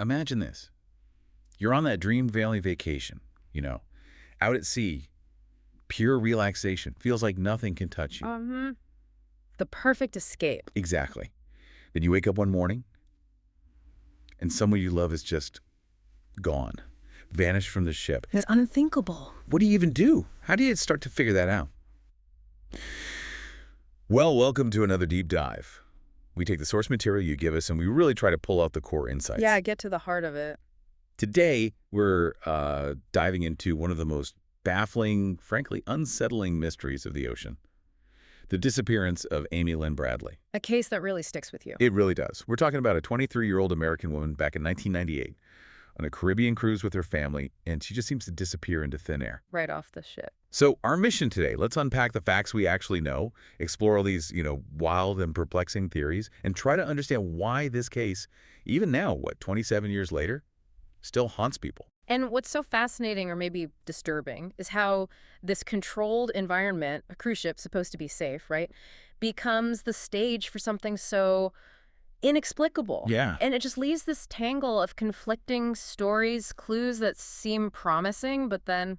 Imagine this. You're on that Dream Valley vacation, out at sea, pure relaxation. Feels like nothing can touch you. The perfect escape. Exactly. Then you wake up one morning, and someone you love is just gone, vanished from the ship. It's unthinkable. What do you even do? How do you start to figure that out? Well, welcome to another deep dive. We take the source material you give us, and we really try to pull out the core insights. Yeah, get to the heart of it. Today, we're diving into one of the most baffling, frankly, unsettling mysteries of the ocean. The disappearance of Amy Lynn Bradley. A case that really sticks with you. It really does. We're talking about a 23-year-old American woman back in 1998 on a Caribbean cruise with her family, and she just seems to disappear into thin air. Right off the ship. So our mission today, let's unpack the facts we actually know, explore all these, wild and perplexing theories, and try to understand why this case, even now, 27 years later, still haunts people. And what's so fascinating, or maybe disturbing, is how this controlled environment, a cruise ship supposed to be safe, right, becomes the stage for something so inexplicable. Yeah. And it just leaves this tangle of conflicting stories, clues that seem promising, but then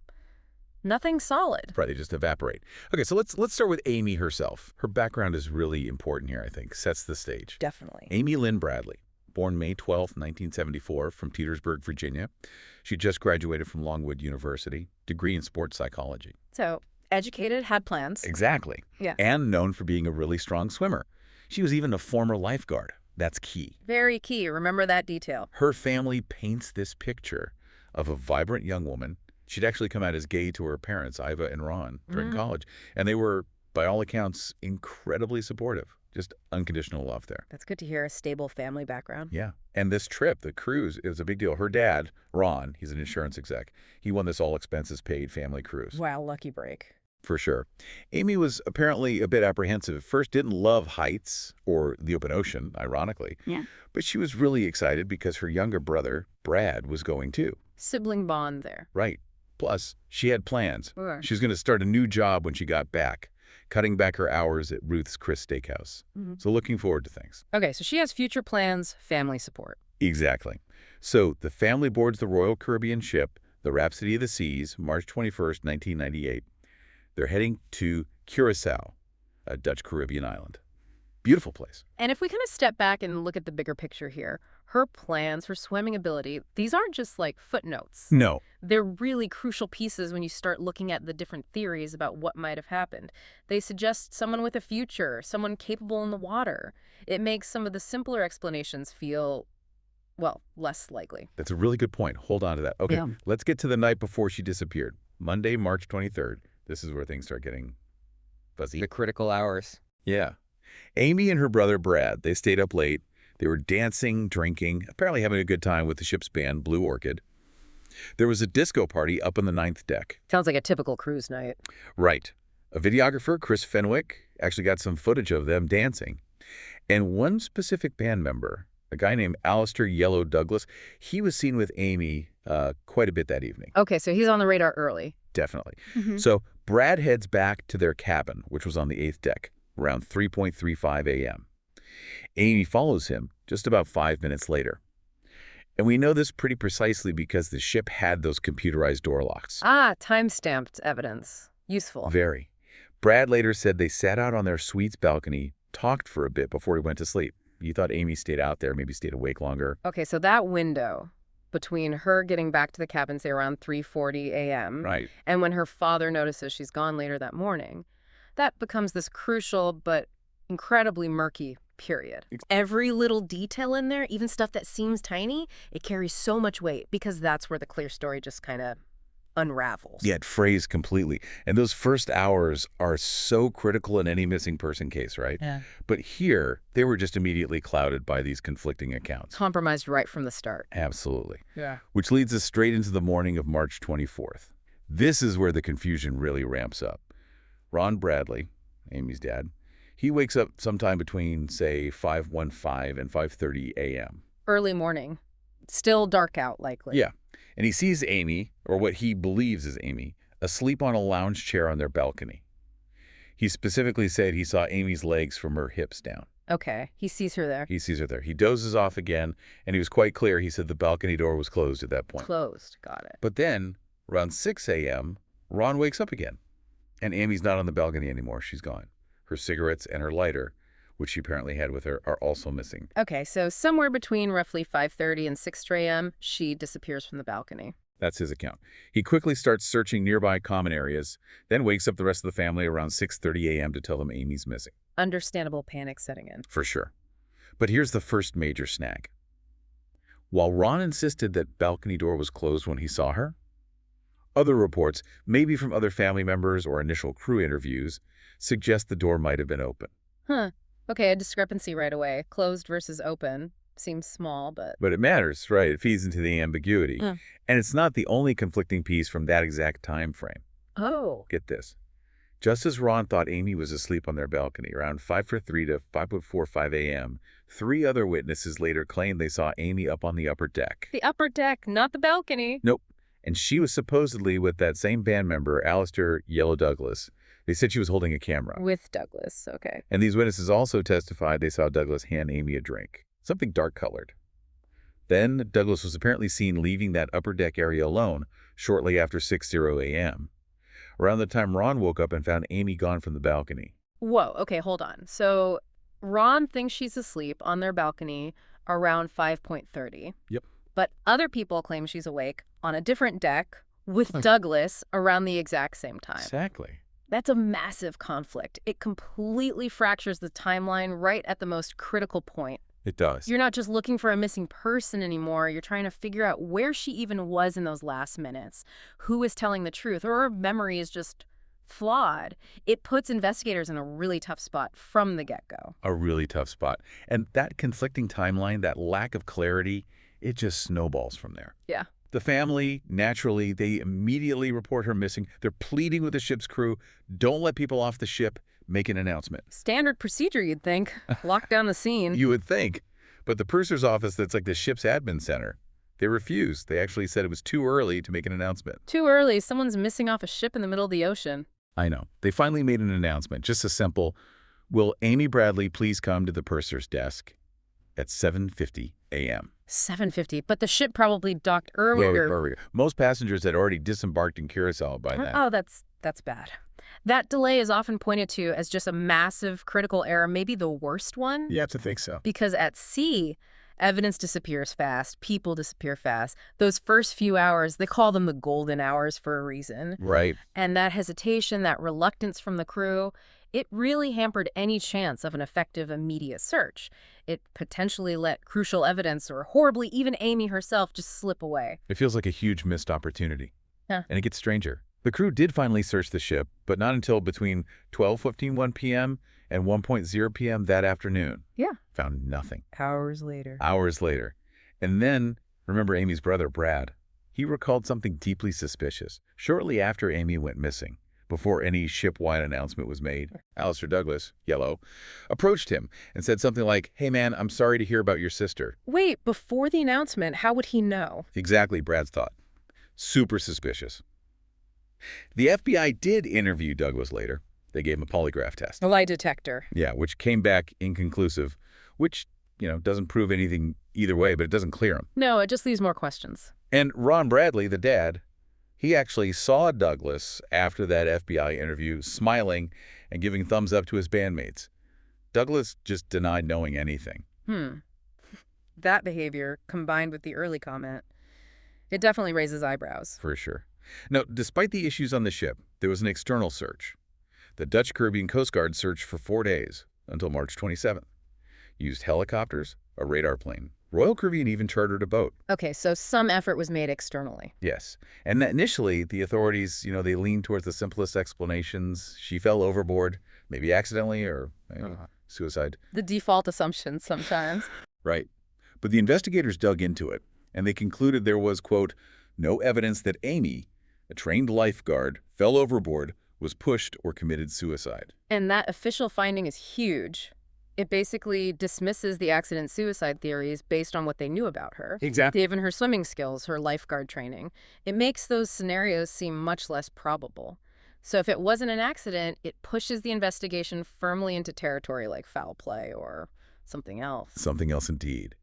nothing solid. Right, they just evaporate. Okay, so let's start with Amy herself. Her background is really important here, I think, sets the stage. Definitely. Amy Lynn Bradley, born May 12, 1974, from Petersburg, Virginia. She just graduated from Longwood University, degree in sports psychology. So, educated, had plans. Exactly. Yeah. And known for being a really strong swimmer. She was even a former lifeguard. That's key. Very key. Remember that detail. Her family paints this picture of a vibrant young woman. She'd actually come out as gay to her parents, Iva and Ron, during college. And they were, by all accounts, incredibly supportive. Just unconditional love there. That's good to hear, a stable family background. Yeah. And this trip, the cruise, it was a big deal. Her dad, Ron, he's an insurance exec. He won this all-expenses-paid family cruise. Wow, lucky break. For sure. Amy was apparently a bit apprehensive at first, didn't love heights or the open ocean, ironically. Yeah. But she was really excited because her younger brother, Brad, was going too. Sibling bond there. Right. Plus, she had plans. Sure. She was going to start a new job when she got back, cutting back her hours at Ruth's Chris Steakhouse. So looking forward to things. Okay, so she has future plans, family support. Exactly. So the family boards the Royal Caribbean ship, the Rhapsody of the Seas, March 21st, 1998. They're heading to Curacao, a Dutch Caribbean island. Beautiful place. And if we kind of step back and look at the bigger picture here, her plans, her swimming ability, these aren't just like footnotes. No. They're really crucial pieces when you start looking at the different theories about what might have happened. They suggest someone with a future, someone capable in the water. It makes some of the simpler explanations feel, well, less likely. That's a really good point. Hold on to that. Okay, Yeah. Let's get to the night before she disappeared. Monday, March 23rd. This is where things start getting fuzzy. The critical hours. Yeah. Amy and her brother Brad, they stayed up late. They were dancing, drinking, apparently having a good time with the ship's band, Blue Orchid. There was a disco party up on the 9th deck. Sounds like a typical cruise night. Right. A videographer, Chris Fenwick, actually got some footage of them dancing. And one specific band member, a guy named Alistair Yellow Douglas, he was seen with Amy quite a bit that evening. Okay, so he's on the radar early. Definitely. So Brad heads back to their cabin, which was on the 8th deck, around 3:35 a.m. Amy follows him just about 5 minutes later. And we know this pretty precisely because the ship had those computerized door locks. Ah, time-stamped evidence. Useful. Very. Brad later said they sat out on their suite's balcony, talked for a bit before he went to sleep. You thought Amy stayed out there, maybe stayed awake longer. Okay, so that window between her getting back to the cabin, say around 3:40 a.m., Right. and when her father notices she's gone later that morning, that becomes this crucial but incredibly murky period. Every little detail in there, even stuff that seems tiny, it carries so much weight because that's where the clear story just kind of unravels. Yeah, it phrased completely. And those first hours are so critical in any missing person case, right? Yeah. But here, they were just immediately clouded by these conflicting accounts. Compromised right from the start. Absolutely. Yeah. Which leads us straight into the morning of March 24th. This is where the confusion really ramps up. Ron Bradley, Amy's dad, he wakes up sometime between, say, 5:15 and 5:30 a.m. Early morning. Still dark out, likely. Yeah. And he sees Amy, or what he believes is Amy, asleep on a lounge chair on their balcony. He specifically said he saw Amy's legs from her hips down. Okay, he sees her there. He sees her there. He dozes off again, and he was quite clear. He said the balcony door was closed at that point. Closed, got it. But then, around 6 a.m., Ron wakes up again. And Amy's not on the balcony anymore. She's gone. Her cigarettes and her lighter, which she apparently had with her, are also missing. Okay, so somewhere between roughly 5:30 and 6 a.m., she disappears from the balcony. That's his account. He quickly starts searching nearby common areas, then wakes up the rest of the family around 6:30 a.m. to tell them Amy's missing. Understandable panic setting in. For sure. But here's the first major snag. While Ron insisted that balcony door was closed when he saw her, other reports, maybe from other family members or initial crew interviews, suggest the door might have been open. Huh. Okay, a discrepancy right away. Closed versus open. Seems small, but... But it matters, right? It feeds into the ambiguity. Mm. And it's not the only conflicting piece from that exact time frame. Oh. Get this. Just as Ron thought Amy was asleep on their balcony around 5:03 to 5:45 a.m., 3 other witnesses later claimed they saw Amy up on the upper deck. The upper deck, not the balcony. Nope. And she was supposedly with that same band member, Alistair Yellow Douglas. They said she was holding a camera. With Douglas, okay. And these witnesses also testified they saw Douglas hand Amy a drink, something dark-colored. Then Douglas was apparently seen leaving that upper deck area alone shortly after 6:00 a.m., around the time Ron woke up and found Amy gone from the balcony. Whoa, okay, hold on. So Ron thinks she's asleep on their balcony around 5:30. Yep. But other people claim she's awake on a different deck with Douglas around the exact same time. Exactly. That's a massive conflict. It completely fractures the timeline right at the most critical point. It does. You're not just looking for a missing person anymore. You're trying to figure out where she even was in those last minutes, who is telling the truth, or her memory is just flawed. It puts investigators in a really tough spot from the get-go. A really tough spot. And that conflicting timeline, that lack of clarity, it just snowballs from there. Yeah. The family, naturally, they immediately report her missing. They're pleading with the ship's crew, don't let people off the ship, make an announcement. Standard procedure, you'd think. Lock down the scene. You would think. But the purser's office, that's like the ship's admin center, they refused. They actually said it was too early to make an announcement. Too early. Someone's missing off a ship in the middle of the ocean. I know. They finally made an announcement, just a simple, will Amy Bradley please come to the purser's desk at 7:50 a.m.? 7:50, but the ship probably docked earlier. Most passengers had already disembarked in Curacao by then. Oh, that's bad. That delay is often pointed to as just a massive critical error, maybe the worst one. You have to think so. Because at sea, evidence disappears fast, people disappear fast. Those first few hours, they call them the golden hours for a reason. Right. And that hesitation, that reluctance from the crew, it really hampered any chance of an effective immediate search. It potentially let crucial evidence, or horribly even Amy herself, just slip away. It feels like a huge missed opportunity. Yeah. And it gets stranger. The crew did finally search the ship, but not until between 12:51 p.m. and 1:00 p.m. that afternoon. Yeah. Found nothing. Hours later. Hours later. And then, remember Amy's brother, Brad? He recalled something deeply suspicious. Shortly after Amy went missing, before any ship-wide announcement was made, Alistair Douglas, Yellow, approached him and said something like, "Hey man, I'm sorry to hear about your sister." Wait, before the announcement, how would he know? Exactly, Brad's thought. Super suspicious. The FBI did interview Douglas later. They gave him a polygraph test. A lie detector. Yeah, which came back inconclusive, which, doesn't prove anything either way, but it doesn't clear him. No, it just leaves more questions. And Ron Bradley, the dad, he actually saw Douglas after that FBI interview, smiling and giving thumbs up to his bandmates. Douglas just denied knowing anything. That behavior, combined with the early comment, it definitely raises eyebrows. For sure. Now, despite the issues on the ship, there was an external search. The Dutch Caribbean Coast Guard searched for 4 days, until March 27th. Used helicopters, a radar plane. Royal Caribbean even chartered a boat. Okay, so some effort was made externally. Yes. And initially, the authorities, they leaned towards the simplest explanations. She fell overboard, maybe accidentally or suicide. The default assumption sometimes. Right. But the investigators dug into it, and they concluded there was, quote, no evidence that Amy, a trained lifeguard, fell overboard, was pushed, or committed suicide. And that official finding is huge. It basically dismisses the accident-suicide theories based on what they knew about her. Exactly. Given her swimming skills, her lifeguard training. It makes those scenarios seem much less probable. So if it wasn't an accident, it pushes the investigation firmly into territory like foul play or something else. Something else indeed.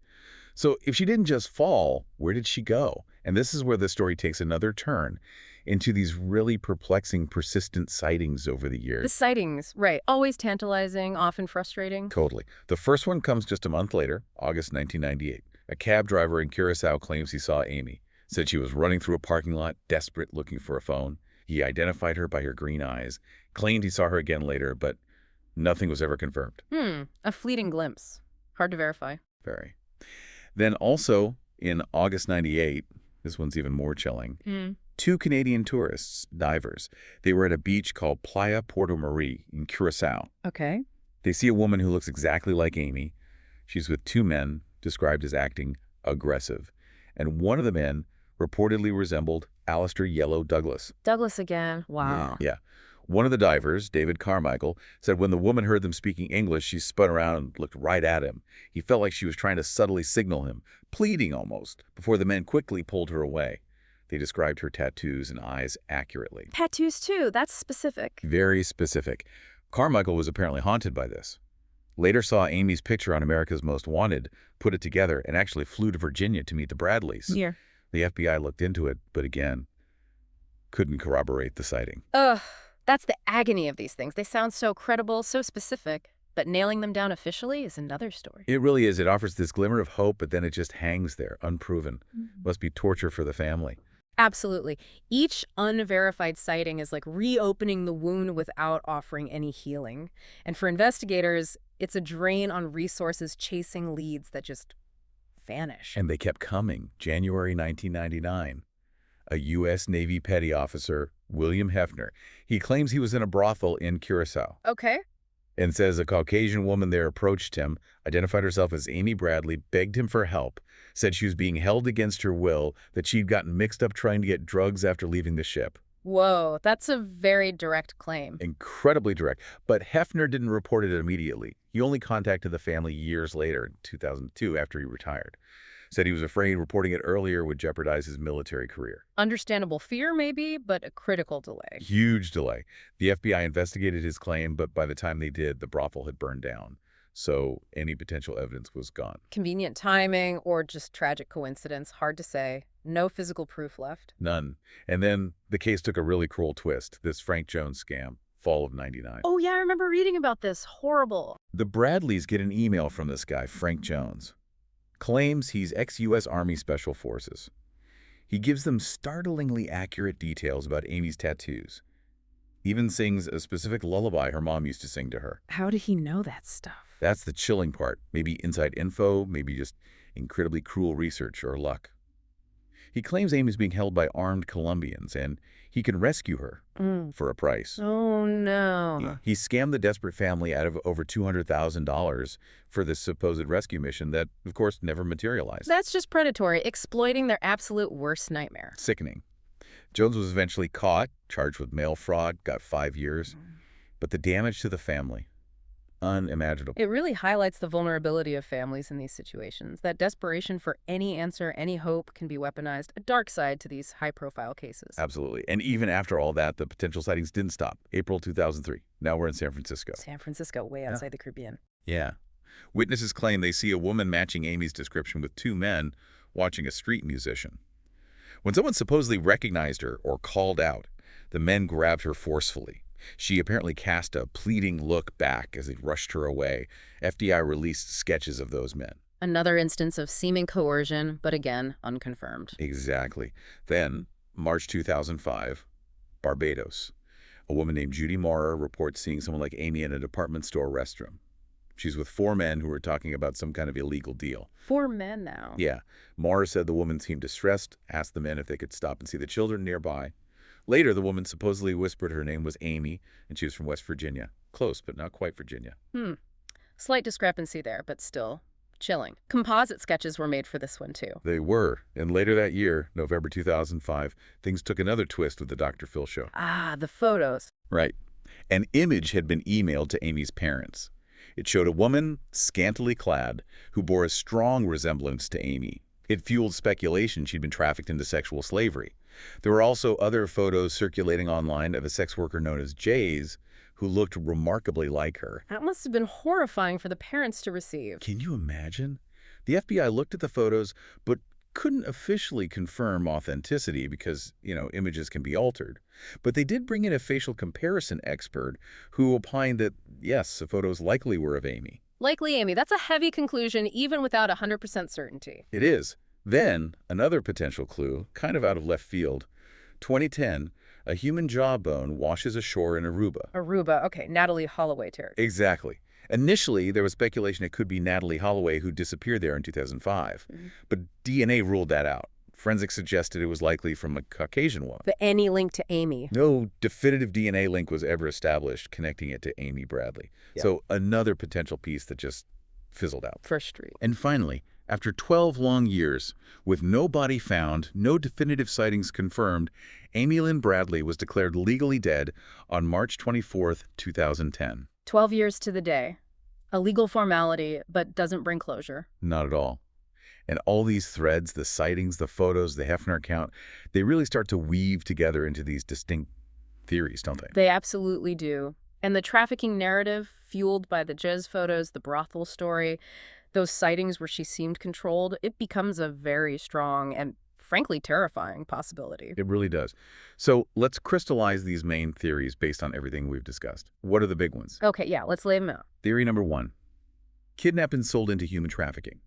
So if she didn't just fall, where did she go? And this is where the story takes another turn into these really perplexing, persistent sightings over the The years. sightings, right. Always tantalizing, often frustrating. Totally. The first one comes just a month later, August 1998. A cab driver in Curacao claims he saw Amy. Said she was running through a parking lot, desperate, looking for a phone. He identified her by her green eyes, claimed he saw her again later, but nothing was ever confirmed. A fleeting glimpse. Hard to verify. Very. Then also, in August 98, this one's even more chilling, two Canadian tourists, divers, they were at a beach called Playa Porto Marie in Curacao. Okay. They see a woman who looks exactly like Amy. She's with two men, described as acting aggressive. And one of the men reportedly resembled Alistair Yellow Douglas. Douglas again. Wow. Yeah. One of the divers, David Carmichael, said when the woman heard them speaking English, she spun around and looked right at him. He felt like she was trying to subtly signal him, pleading almost, before the men quickly pulled her away. They described her tattoos and eyes accurately. Tattoos, too. That's specific. Very specific. Carmichael was apparently haunted by this. Later saw Amy's picture on America's Most Wanted, put it together, and actually flew to Virginia to meet the Bradleys. Yeah. The FBI looked into it, but again, couldn't corroborate the sighting. Ugh. That's the agony of these things. They sound so credible, so specific, but nailing them down officially is another story. It really is. It offers this glimmer of hope, but then it just hangs there, unproven. Must be torture for the family. Absolutely. Each unverified sighting is like reopening the wound without offering any healing. And for investigators, it's a drain on resources chasing leads that just vanish. And they kept coming. January 1999. A U.S. Navy petty officer, William Hefner, he claims he was in a brothel in Curacao. Okay. And says a Caucasian woman there approached him, identified herself as Amy Bradley, begged him for help, said she was being held against her will, that she'd gotten mixed up trying to get drugs after leaving the ship. Whoa, that's a very direct claim. Incredibly direct. But Hefner didn't report it immediately. He only contacted the family years later, in 2002, after he retired. Said he was afraid reporting it earlier would jeopardize his military career. Understandable fear, maybe, but a critical delay. Huge delay. The FBI investigated his claim, but by the time they did, the brothel had burned down. So any potential evidence was gone. Convenient timing or just tragic coincidence, hard to say. No physical proof left. None. And then the case took a really cruel twist, this Frank Jones scam, fall of '99. Oh, yeah, I remember reading about this. Horrible. The Bradleys get an email from this guy, Frank Jones. Claims he's ex-U.S. Army Special Forces. He gives them startlingly accurate details about Amy's tattoos. Even sings a specific lullaby her mom used to sing to her. How did he know that stuff? That's the chilling part. Maybe inside info, maybe just incredibly cruel research or luck. He claims Amy's being held by armed Colombians, and he can rescue her for a price. Oh, no. He scammed the desperate family out of over $200,000 for this supposed rescue mission that, of course, never materialized. That's just predatory, exploiting their absolute worst nightmare. Sickening. Jones was eventually caught, charged with mail fraud, got 5 years. But the damage to the family, unimaginable. It really highlights the vulnerability of families in these situations. That desperation for any answer, any hope can be weaponized, a dark side to these high-profile cases. Absolutely. And even after all that, the potential sightings didn't stop. April 2003. Now we're in San Francisco. San Francisco, way outside the Caribbean. Yeah. Witnesses claim they see a woman matching Amy's description with two men watching a street musician. When someone supposedly recognized her or called out, the men grabbed her forcefully. She apparently cast a pleading look back as they rushed her away. FBI released sketches of those men. Another instance of seeming coercion, but again, unconfirmed. Exactly. Then, March 2005, Barbados. A woman named Judy Maurer reports seeing someone like Amy in a department store restroom. She's with 4 men who were talking about some kind of illegal deal. 4 men now. Yeah. Maurer said the woman seemed distressed, asked the men if they could stop and see the children nearby. Later, the woman supposedly whispered her name was Amy, and she was from West Virginia. Close, but not quite Virginia. Slight discrepancy there, but still chilling. Composite sketches were made for this one, too. They were. And later that year, November 2005, things took another twist with the Dr. Phil show. Ah, the photos. Right. An image had been emailed to Amy's parents. It showed a woman, scantily clad, who bore a strong resemblance to Amy. It fueled speculation she'd been trafficked into sexual slavery. There were also other photos circulating online of a sex worker known as Jays, who looked remarkably like her. That must have been horrifying for the parents to receive. Can you imagine? The FBI looked at the photos, but couldn't officially confirm authenticity because, images can be altered. But they did bring in a facial comparison expert who opined that, yes, the photos likely were of Amy. Likely Amy. That's a heavy conclusion, even without 100% certainty. It is. Then, another potential clue, kind of out of left field. 2010, a human jawbone washes ashore in Aruba. Aruba. Okay, Natalie Holloway territory. Exactly. Initially, there was speculation it could be Natalie Holloway who disappeared there in 2005. But DNA ruled that out. Forensics suggested it was likely from a Caucasian woman. But any link to Amy? No definitive DNA link was ever established connecting it to Amy Bradley. Yep. So another potential piece that just fizzled out. First Street. And finally, after 12 long years, with no body found, no definitive sightings confirmed, Amy Lynn Bradley was declared legally dead on March 24, 2010. 12 years to the day. A legal formality, but doesn't bring closure. Not at all. And all these threads, the sightings, the photos, the Hefner account, they really start to weave together into these distinct theories, don't they? They absolutely do. And the trafficking narrative, fueled by the Jez photos, the brothel story, those sightings where she seemed controlled, it becomes a very strong and frankly terrifying possibility. It really does. So let's crystallize these main theories based on everything we've discussed. What are the big ones? Okay, yeah, let's lay them out. Theory number 1, kidnapped and sold into human trafficking.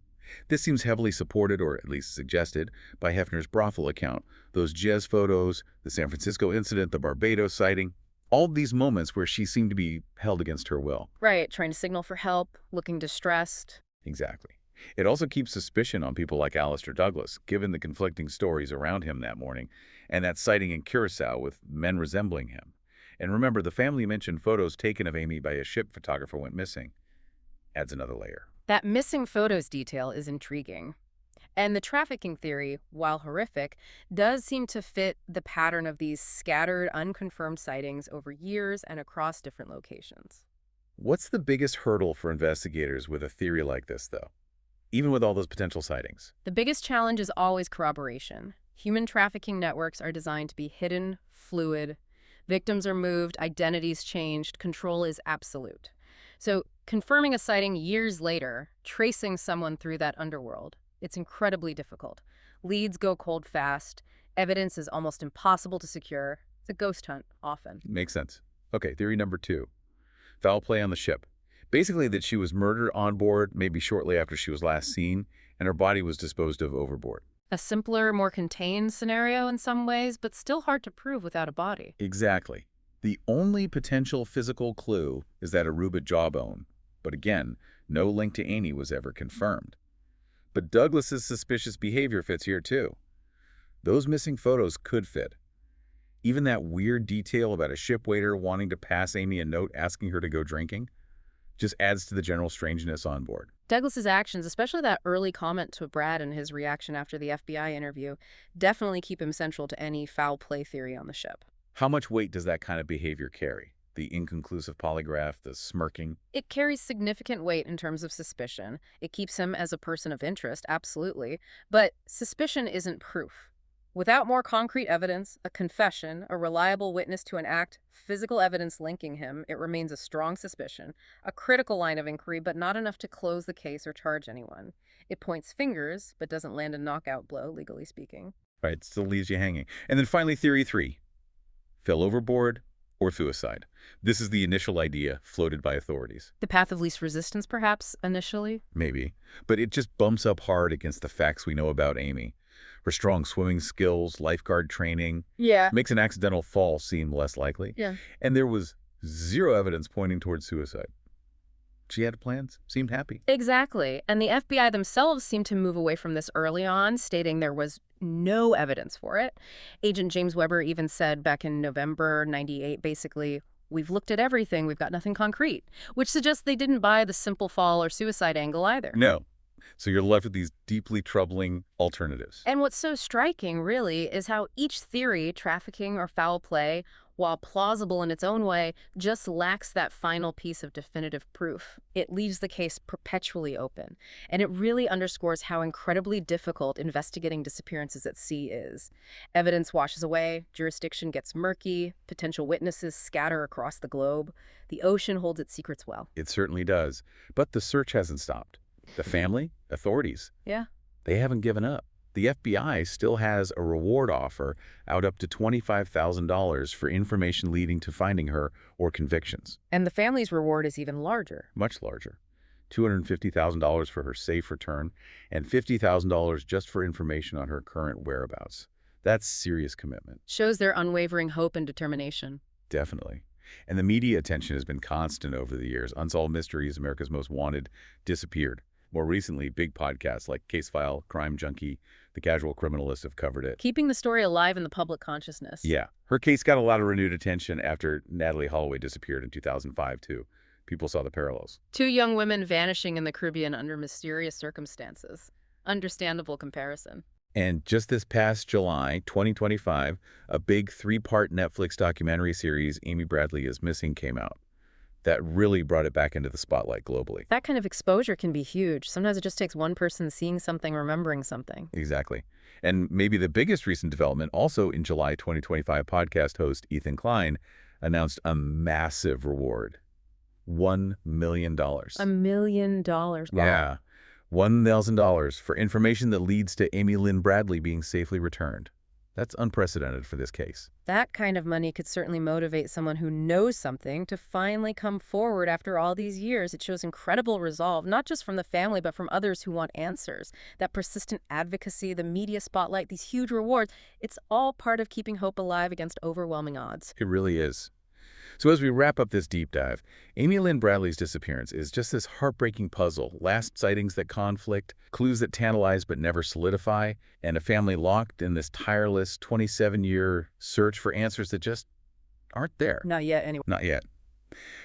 This seems heavily supported, or at least suggested, by Hefner's brothel account. Those Jez photos, the San Francisco incident, the Barbados sighting, all these moments where she seemed to be held against her will. Right, trying to signal for help, looking distressed. Exactly. It also keeps suspicion on people like Alistair Douglas, given the conflicting stories around him that morning, and that sighting in Curacao with men resembling him. And remember, the family mentioned photos taken of Amy by a ship photographer went missing. Adds another layer. That missing photos detail is intriguing. And the trafficking theory, while horrific, does seem to fit the pattern of these scattered, unconfirmed sightings over years and across different locations. What's the biggest hurdle for investigators with a theory like this, though? Even with all those potential sightings? The biggest challenge is always corroboration. Human trafficking networks are designed to be hidden, fluid. Victims are moved, identities changed, control is absolute. So confirming a sighting years later, tracing someone through that underworld, it's incredibly difficult. Leads go cold fast. Evidence is almost impossible to secure. It's a ghost hunt, often. Makes sense. Okay, theory number 2. Foul play on the ship. Basically that she was murdered on board, maybe shortly after she was last seen, and her body was disposed of overboard. A simpler, more contained scenario in some ways, but still hard to prove without a body. Exactly. The only potential physical clue is that Aruba jawbone. But again, no link to Amy was ever confirmed. But Douglas's suspicious behavior fits here too. Those missing photos could fit. Even that weird detail about a ship waiter wanting to pass Amy a note asking her to go drinking just adds to the general strangeness on board. Douglas's actions, especially that early comment to Brad and his reaction after the FBI interview, definitely keep him central to any foul play theory on the ship. How much weight does that kind of behavior carry? The inconclusive polygraph, the smirking? It carries significant weight in terms of suspicion. It keeps him as a person of interest, absolutely. But suspicion isn't proof. Without more concrete evidence, a confession, a reliable witness to an act, physical evidence linking him, it remains a strong suspicion, a critical line of inquiry, but not enough to close the case or charge anyone. It points fingers, but doesn't land a knockout blow, legally speaking. Right, it still leaves you hanging. And then finally, theory 3. Fell overboard or suicide. This is the initial idea floated by authorities. The path of least resistance, perhaps, initially? Maybe. But it just bumps up hard against the facts we know about Amy. Her strong swimming skills, lifeguard training, makes an accidental fall seem less likely. And there was zero evidence pointing towards suicide. She had plans, seemed happy. Exactly. And the FBI themselves seemed to move away from this early on, stating there was no evidence for it. Agent James Weber even said back in November '98, basically, we've looked at everything, we've got nothing concrete, which suggests they didn't buy the simple fall or suicide angle either. No. So you're left with these deeply troubling alternatives. And what's so striking, really, is how each theory, trafficking or foul play, while plausible in its own way, just lacks that final piece of definitive proof. It leaves the case perpetually open, and it really underscores how incredibly difficult investigating disappearances at sea is. Evidence washes away, jurisdiction gets murky, potential witnesses scatter across the globe. The ocean holds its secrets well. It certainly does. But the search hasn't stopped. The family, authorities, Yeah. they haven't given up. The FBI still has a reward offer out up to $25,000 for information leading to finding her or convictions. And the family's reward is even larger. Much larger. $250,000 for her safe return and $50,000 just for information on her current whereabouts. That's serious commitment. Shows their unwavering hope and determination. Definitely. And the media attention has been constant over the years. Unsolved Mysteries, America's Most Wanted, disappeared. More recently, big podcasts like Case File, Crime Junkie, The Casual Criminalist have covered it. Keeping the story alive in the public consciousness. Yeah. Her case got a lot of renewed attention after Natalie Holloway disappeared in 2005, too. People saw the parallels. 2 young women vanishing in the Caribbean under mysterious circumstances. Understandable comparison. And just this past July 2025, a big 3-part Netflix documentary series, Amy Bradley is Missing, came out. That really brought it back into the spotlight globally. That kind of exposure can be huge. Sometimes it just takes one person seeing something, remembering something. Exactly. And maybe the biggest recent development, also in July 2025, podcast host Ethan Klein announced a massive reward. $1 million. $1 million. Wow. Yeah. $1,000 for information that leads to Amy Lynn Bradley being safely returned. That's unprecedented for this case. That kind of money could certainly motivate someone who knows something to finally come forward after all these years. It shows incredible resolve, not just from the family, but from others who want answers. That persistent advocacy, the media spotlight, these huge rewards, it's all part of keeping hope alive against overwhelming odds. It really is. So as we wrap up this deep dive, Amy Lynn Bradley's disappearance is just this heartbreaking puzzle. Last sightings that conflict, clues that tantalize but never solidify, and a family locked in this tireless 27-year search for answers that just aren't there. Not yet, anyway. Not yet.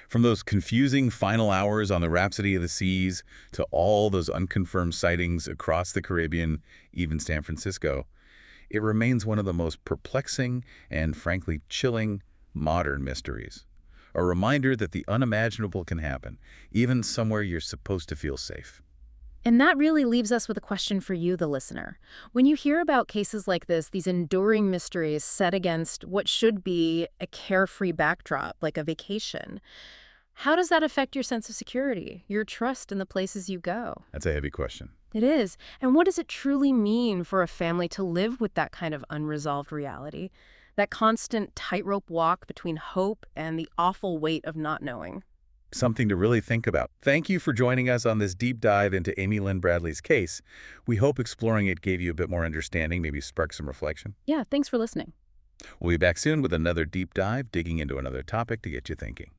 From those confusing final hours on the Rhapsody of the Seas to all those unconfirmed sightings across the Caribbean, even San Francisco, it remains one of the most perplexing and, frankly, chilling modern mysteries. A reminder that the unimaginable can happen, even somewhere you're supposed to feel safe. And that really leaves us with a question for you, the listener. When you hear about cases like this, these enduring mysteries set against what should be a carefree backdrop, like a vacation, how does that affect your sense of security, your trust in the places you go? That's a heavy question. It is. And what does it truly mean for a family to live with that kind of unresolved reality? That constant tightrope walk between hope and the awful weight of not knowing. Something to really think about. Thank you for joining us on this deep dive into Amy Lynn Bradley's case. We hope exploring it gave you a bit more understanding, maybe spark some reflection. Yeah, thanks for listening. We'll be back soon with another deep dive, digging into another topic to get you thinking.